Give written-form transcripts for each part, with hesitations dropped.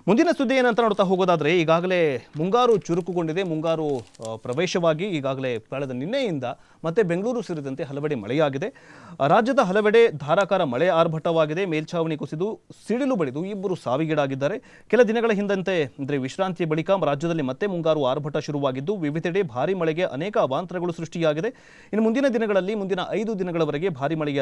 ಮುಂದಿನ ಸುದ್ದಿ ಏನಂತ ನೋಡ್ತಾ ಹೋಗೋದಾದರೆ ಈಗಾಗಲೇ ಮುಂಗಾರು ಚುರುಕುಗೊಂಡಿದೆ. ಮುಂಗಾರು ಪ್ರವೇಶವಾಗಿ ಈಗಾಗಲೇ ಕಳೆದ ನಿನ್ನೆಯಿಂದ ಮತ್ತೆ ಬೆಂಗಳೂರು ಸೇರಿದಂತೆ ಹಲವೆಡೆ ಮಳೆಯಾಗಿದೆ. ರಾಜ್ಯದ ಹಲವೆಡೆ ಧಾರಾಕಾರ ಮಳೆ ಆರ್ಭಟವಾಗಿದೆ. ಮೇಲ್ಛಾವಣಿ ಕುಸಿದು ಸಿಡಿಲು ಬಡಿದು ಇಬ್ಬರು ಸಾವಿಗೀಡಾಗಿದ್ದಾರೆ. ಕೆಲ ದಿನಗಳ ಹಿಂದಂತೆ ಅಂದರೆ ವಿಶ್ರಾಂತಿಯ ಬಳಿಕ ರಾಜ್ಯದಲ್ಲಿ ಮತ್ತೆ ಮುಂಗಾರು ಆರ್ಭಟ ಶುರುವಾಗಿದ್ದು ವಿವಿಧೆಡೆ ಭಾರೀ ಮಳೆಗೆ ಅನೇಕ ಅವಾಂತರಗಳು ಸೃಷ್ಟಿಯಾಗಿದೆ. ಇನ್ನು ಮುಂದಿನ ದಿನಗಳಲ್ಲಿ ಮುಂದಿನ 5 ದಿನಗಳವರೆಗೆ ಭಾರೀ ಮಳೆಯ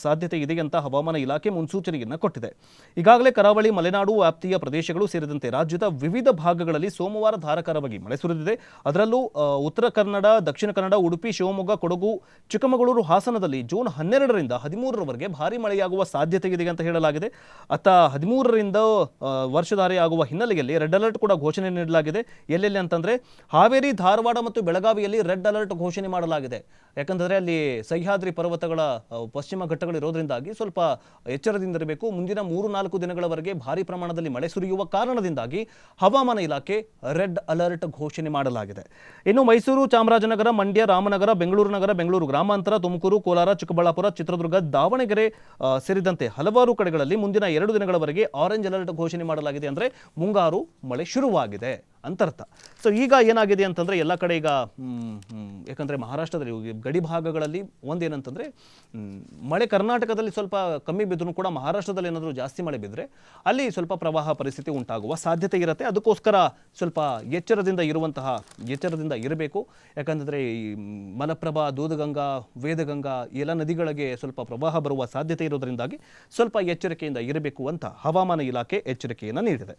ಸಾಧ್ಯತೆ ಇದೆ ಅಂತ ಹವಾಮಾನ ಇಲಾಖೆ ಮುನ್ಸೂಚನೆಯನ್ನು ಕೊಟ್ಟಿದೆ. ಈಗಾಗಲೇ ಕರಾವಳಿ ಮಲೆನಾಡು ವ್ಯಾಪ್ತಿಯ ಪ್ರದೇಶಗಳು ಸೇರಿದಂತೆ ರಾಜ್ಯದ ವಿವಿಧ ಭಾಗಗಳಲ್ಲಿ ಸೋಮವಾರ ಧಾರಾಕಾರವಾಗಿ ಮಳೆ ಸುರಿದಿದೆ. ಅದರಲ್ಲೂ ಉತ್ತರ ಕನ್ನಡ, ದಕ್ಷಿಣ ಕನ್ನಡ, ಉಡುಪಿ, ಶಿವಮೊಗ್ಗ, ಕೊಡಗು, ಚಿಕ್ಕಮಗಳೂರು, ಹಾಸನದಲ್ಲಿ ಜೂನ್ 12ರಿಂದ 13ರವರೆಗೆ ಭಾರೀ ಮಳೆಯಾಗುವ ಸಾಧ್ಯತೆ ಇದೆ ಅಂತ ಹೇಳಲಾಗಿದೆ. ಅತ್ತ 13ರಿಂದ ವರ್ಷಧಾರೆಯಾಗುವ ಹಿನ್ನೆಲೆಯಲ್ಲಿ ರೆಡ್ ಅಲರ್ಟ್ ಕೂಡ ಘೋಷಣೆ ನೀಡಲಾಗಿದೆ. ಎಲ್ಲೆಲ್ಲಿ ಅಂತಂದ್ರೆ ಹಾವೇರಿ, ಧಾರವಾಡ ಮತ್ತು ಬೆಳಗಾವಿಯಲ್ಲಿ ರೆಡ್ ಅಲರ್ಟ್ ಘೋಷಣೆ ಮಾಡಲಾಗಿದೆ. ಯಾಕಂದರೆ ಅಲ್ಲಿ ಸಹ್ಯಾದ್ರಿ ಪರ್ವತಗಳ ಪಶ್ಚಿಮ ಘಟ್ಟಗಳಿರೋದ್ರಿಂದಾಗಿ ಸ್ವಲ್ಪ ಎಚ್ಚರದಿಂದಿರಬೇಕು. ಮುಂದಿನ 3-4 ದಿನಗಳವರೆಗೆ ಭಾರೀ ಪ್ರಮಾಣದಲ್ಲಿ ಮಳೆ ಸುರಿಯುವ ಕಾರಣದಿಂದಾಗಿ ಹವಾಮಾನ ಇಲಾಖೆ ರೆಡ್ ಅಲರ್ಟ್ ಘೋಷಣೆ ಮಾಡಲಾಗಿದೆ. ಇನ್ನು ಮೈಸೂರು, ಚಾಮರಾಜನಗರ, ಮಂಡ್ಯ, ರಾಮನಗರ, ಬೆಂಗಳೂರು ನಗರ, ಬೆಂಗಳೂರು ಗ್ರಾಮಾಂತರ, ತುಮಕೂರು, ಕೋಲಾರ, ಚಿಕ್ಕಬಳ್ಳಾಪುರ, ಚಿತ್ರದುರ್ಗ, ದಾವಣಗೆರೆ ಸೇರಿದಂತೆ ಹಲವಾರು ಕಡೆಗಳಲ್ಲಿ ಮುಂದಿನ 2 ದಿನಗಳವರೆಗೆ ಆರೆಂಜ್ ಅಲರ್ಟ್ ಘೋಷಣೆ ಮಾಡಲಾಗಿದೆ. ಅಂದರೆ ಮುಂಗಾರು ಮಳೆ ಶುರುವಾಗಿದೆ ಅಂತರ್ಥ. ಸೊ ಈಗ ಏನಾಗಿದೆ ಅಂತಂದರೆ ಎಲ್ಲ ಕಡೆ ಈಗ ಯಾಕಂದರೆ ಮಹಾರಾಷ್ಟ್ರದಲ್ಲಿ ಗಡಿ ಭಾಗಗಳಲ್ಲಿ ಒಂದೇನಂತಂದರೆ ಮಳೆ ಕರ್ನಾಟಕದಲ್ಲಿ ಸ್ವಲ್ಪ ಕಮ್ಮಿ ಬಿದ್ದರೂ ಕೂಡ ಮಹಾರಾಷ್ಟ್ರದಲ್ಲಿ ಏನಾದರೂ ಜಾಸ್ತಿ ಮಳೆ ಬಿದ್ದರೆ ಅಲ್ಲಿ ಸ್ವಲ್ಪ ಪ್ರವಾಹ ಪರಿಸ್ಥಿತಿ ಉಂಟಾಗುವ ಸಾಧ್ಯತೆ ಇರುತ್ತೆ. ಅದಕ್ಕೋಸ್ಕರ ಸ್ವಲ್ಪ ಎಚ್ಚರದಿಂದ ಇರಬೇಕು. ಯಾಕಂತಂದರೆ ಈ ಮಲಪ್ರಭಾ, ದೂದಗಂಗಾ, ವೇದಗಂಗಾ ಎಲ್ಲ ನದಿಗಳಿಗೆ ಸ್ವಲ್ಪ ಪ್ರವಾಹ ಬರುವ ಸಾಧ್ಯತೆ ಇರೋದರಿಂದಾಗಿ ಸ್ವಲ್ಪ ಎಚ್ಚರಿಕೆಯಿಂದ ಇರಬೇಕು ಅಂತ ಹವಾಮಾನ ಇಲಾಖೆ ಎಚ್ಚರಿಕೆಯನ್ನು ನೀಡಿದೆ.